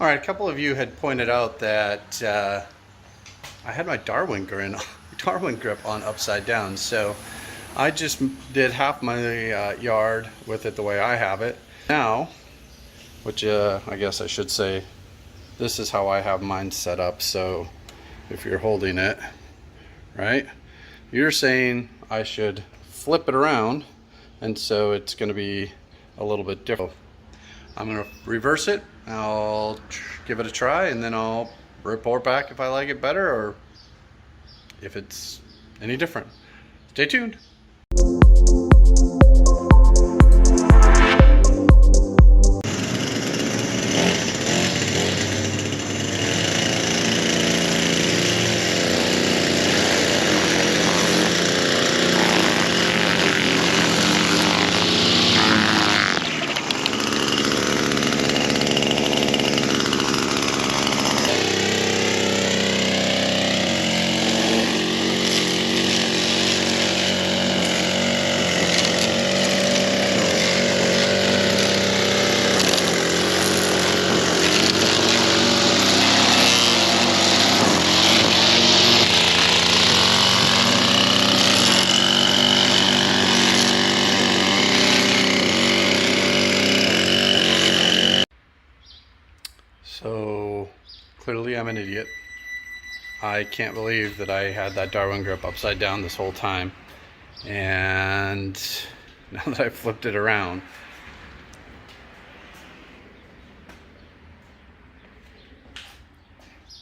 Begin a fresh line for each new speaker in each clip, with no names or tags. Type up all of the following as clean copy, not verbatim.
All right, a couple of you had pointed out that I had my Darwin grip on upside down, so I just did half my yard with it the way I have it. Now, which I guess I should say, this is how I have mine set up. So if you're holding it, right, you're saying I should flip it around, and so it's going to be a little bit different. I'm going to reverse it. I'll give it a try, and then I'll report back if I like it better or if it's any different. Stay tuned. So clearly I'm an idiot. I can't believe that I had that Darwin grip upside down this whole time, and now that I flipped it around,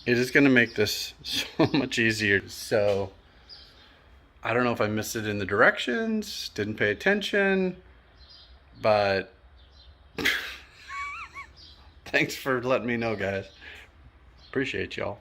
it is going to make this so much easier. So I don't know if I missed it in the directions, didn't pay attention, but thanks for letting me know, guys. Appreciate y'all.